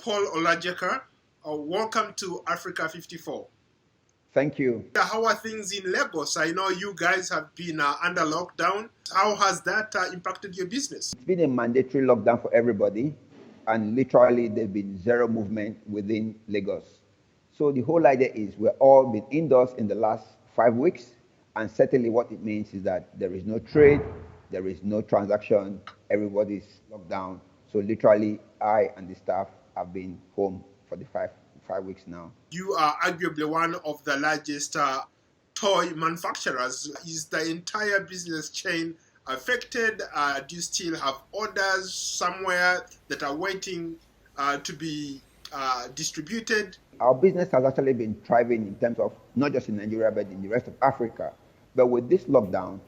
Paul Orajiaka. Welcome to Africa 54. Thank you. How are things in Lagos? I know you guys have been under lockdown. How has that impacted your business? It's been a mandatory lockdown for everybody, and literally there's been zero movement within Lagos. So the whole idea is we're all been indoors in the last 5 weeks, and certainly what it means is that there is no trade, there is no transaction, everybody's locked down. So literally I and the staff have been home for the five weeks now. You are arguably one of the largest toy manufacturers. Is the entire business chain affected? Do you still have orders somewhere that are waiting to be distributed? Our business has actually been thriving in terms of not just in Nigeria, but in the rest of Africa. But with this lockdown,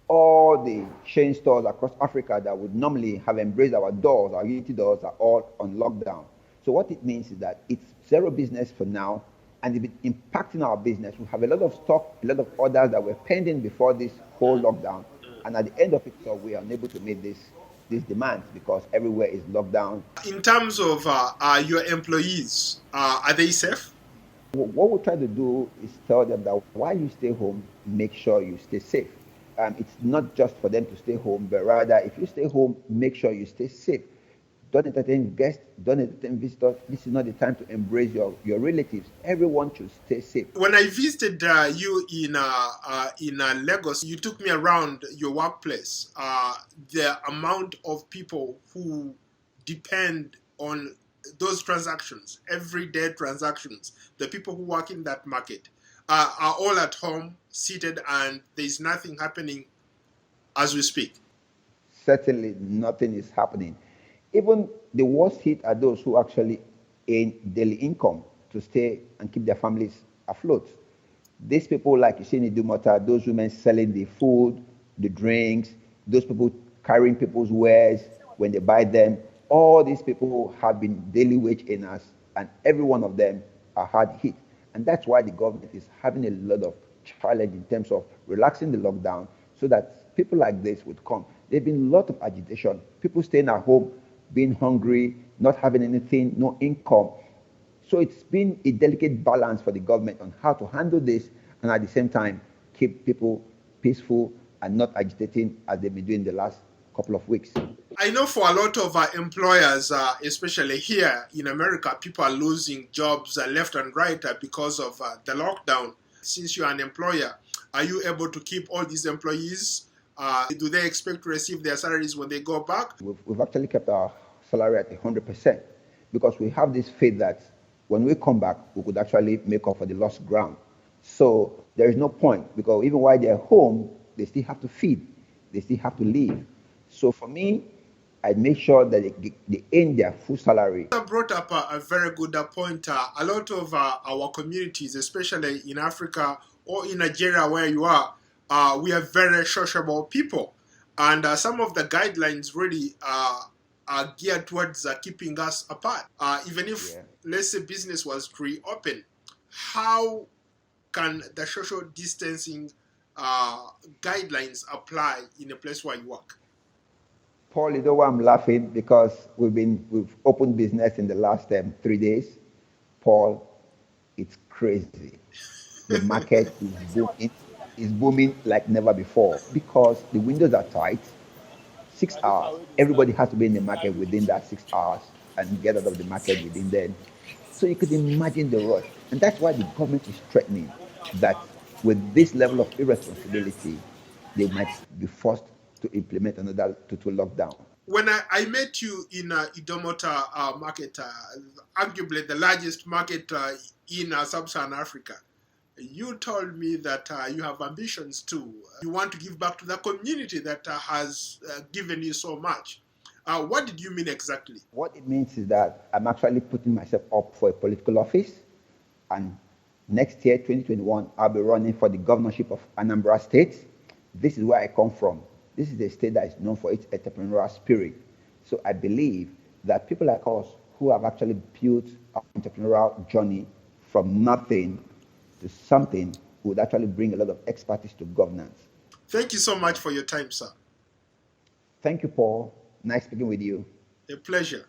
all the chain stores across Africa that would normally have embraced our doors, our Unity doors, are all on lockdown. So what it means is that it's zero business for now, and it's been impacting our business. We have a lot of stock, a lot of orders that were pending before this whole lockdown, and at the end of it, so we are unable to meet these demands because everywhere is locked down. In terms of your employees, are they safe? What we try to do is tell them that while you stay home, make sure you stay safe. It's not just for them to stay home, but rather if you stay home, make sure you stay safe. Don't entertain guests, don't entertain visitors. This is not the time to embrace your relatives. Everyone should stay safe. When I visited you in Lagos, you took me around your workplace. The amount of people who depend on those transactions, everyday transactions, the people who work in that market, are all at home, seated, and there's nothing happening as we speak. Certainly nothing is happening. Even the worst hit are those who actually earn daily income to stay and keep their families afloat. These people, like you see in Idumota, those women selling the food, the drinks, those people carrying people's wares when they buy them, all these people have been daily wage earners, and every one of them are hard hit. And that's why the government is having a lot of challenge in terms of relaxing the lockdown so that people like this would come. There's been a lot of agitation, people staying at home, being hungry, not having anything, no income. So it's been a delicate balance for the government on how to handle this and at the same time keep people peaceful and not agitating as they've been doing the last couple of weeks. I know for a lot of employers, especially here in America, people are losing jobs left and right because of the lockdown. Since you're an employer, are you able to keep all these employees? Do they expect to receive their salaries when they go back? We've actually kept our salary at 100% because we have this faith that when we come back, we could actually make up for the lost ground. So there is no point because even while they're home, they still have to feed, they still have to live. So for me, I make sure that they earn their full salary. I brought up a very good point. A lot of our communities, especially in Africa or in Nigeria where you are, we are very sociable people. And some of the guidelines really are geared towards keeping us apart. Even if, let's say, business was to reopen, how can the social distancing guidelines apply in a place where you work? Paul, you know why I'm laughing? Because we've opened business in the last 3 days. Paul, it's crazy. The market is booming like never before because the windows are tight. 6 hours. Everybody has to be in the market within that 6 hours and get out of the market within then. So you could imagine the rush. And that's why the government is threatening that with this level of irresponsibility, they might be forced to implement another total lockdown. When I met you in Idumota market, arguably the largest market in sub-Saharan Africa, you told me that you have ambitions too. You want to give back to the community that has given you so much. What did you mean exactly? What it means is that I'm actually putting myself up for a political office, and next year, 2021, I'll be running for the governorship of Anambra State. This is where I come from. This is a state that is known for its entrepreneurial spirit. So I believe that people like us who have actually built our entrepreneurial journey from nothing to something would actually bring a lot of expertise to governance. Thank you so much for your time, sir. Thank you, Paul. Nice speaking with you. A pleasure.